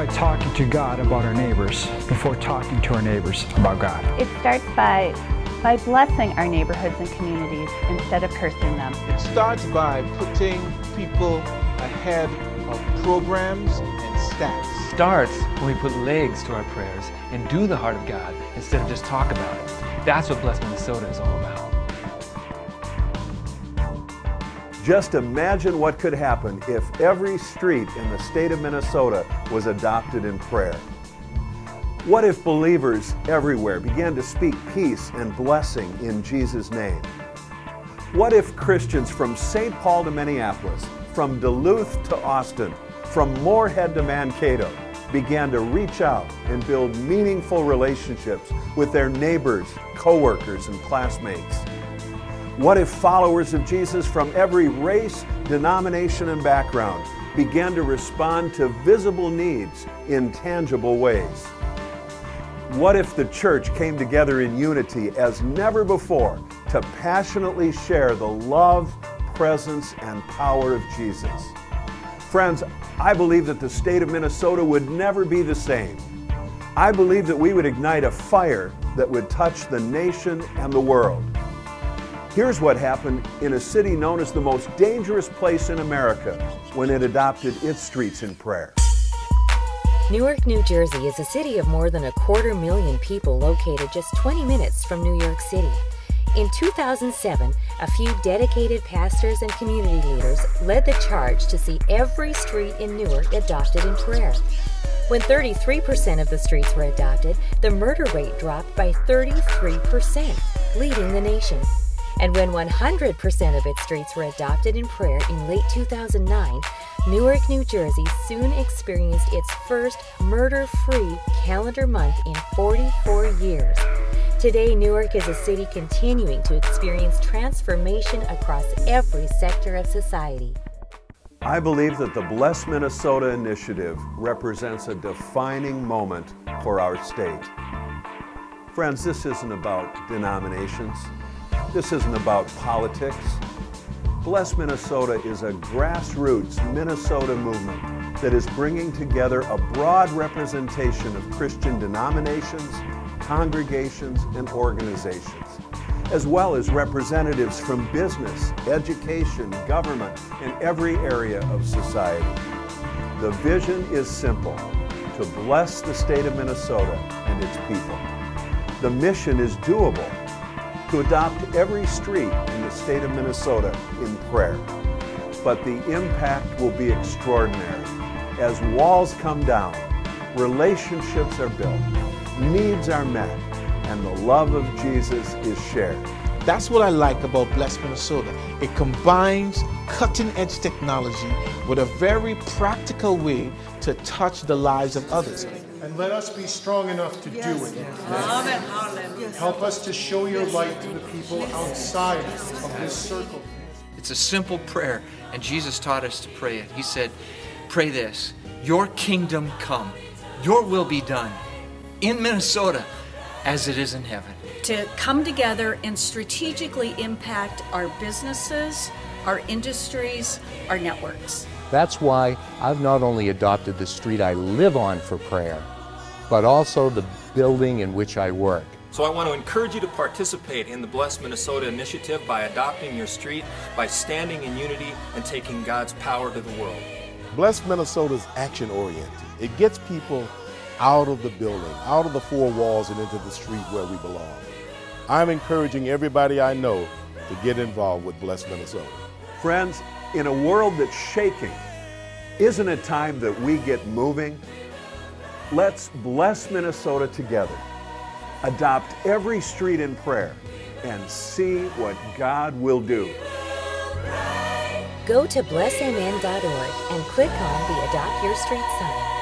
by talking to God about our neighbors before talking to our neighbors about God. It starts by blessing our neighborhoods and communities instead of cursing them. It starts by putting people ahead of programs and stats. It starts when we put legs to our prayers and do the heart of God instead of just talk about it. That's what Bless Minnesota is all about. Just imagine what could happen if every street in the state of Minnesota was adopted in prayer. What if believers everywhere began to speak peace and blessing in Jesus' name? What if Christians from St. Paul to Minneapolis, from Duluth to Austin, from Moorhead to Mankato, began to reach out and build meaningful relationships with their neighbors, coworkers, and classmates? What if followers of Jesus from every race, denomination, and background began to respond to visible needs in tangible ways? What if the church came together in unity as never before to passionately share the love, presence, and power of Jesus? Friends, I believe that the state of Minnesota would never be the same. I believe that we would ignite a fire that would touch the nation and the world. Here's what happened in a city known as the most dangerous place in America when it adopted its streets in prayer. Newark, New Jersey is a city of more than 250,000 people located just 20 minutes from New York City. In 2007, a few dedicated pastors and community leaders led the charge to see every street in Newark adopted in prayer. When 33% of the streets were adopted, the murder rate dropped by 33%, leading the nation. And when 100% of its streets were adopted in prayer in late 2009, Newark, New Jersey soon experienced its first murder-free calendar month in 44 years. Today, Newark is a city continuing to experience transformation across every sector of society. I believe that the Bless Minnesota initiative represents a defining moment for our state. Friends, this isn't about denominations. This isn't about politics. Bless Minnesota is a grassroots Minnesota movement that is bringing together a broad representation of Christian denominations, congregations, and organizations, as well as representatives from business, education, government, and every area of society. The vision is simple: to bless the state of Minnesota and its people. The mission is doable: to adopt every street in the state of Minnesota in prayer. But the impact will be extraordinary. As walls come down, relationships are built, needs are met, and the love of Jesus is shared. That's what I like about Bless Minnesota. It combines cutting-edge technology with a very practical way to touch the lives of others. And let us be strong enough to do it. Help us to show your light to the people outside of this circle. It's a simple prayer, and Jesus taught us to pray it. He said, pray this: your kingdom come, your will be done in Minnesota as it is in heaven. To come together and strategically impact our businesses, our industries, our networks. That's why I've not only adopted the street I live on for prayer, but also the building in which I work. So I want to encourage you to participate in the Bless Minnesota initiative by adopting your street, by standing in unity and taking God's power to the world. Bless Minnesota is action-oriented. It gets people out of the building, out of the four walls and into the street where we belong. I'm encouraging everybody I know to get involved with Bless Minnesota. Friends, in a world that's shaking, isn't it time that we get moving? Let's bless Minnesota together. Adopt every street in prayer and see what God will do. Go to blessmn.org and click on the Adopt Your Street sign.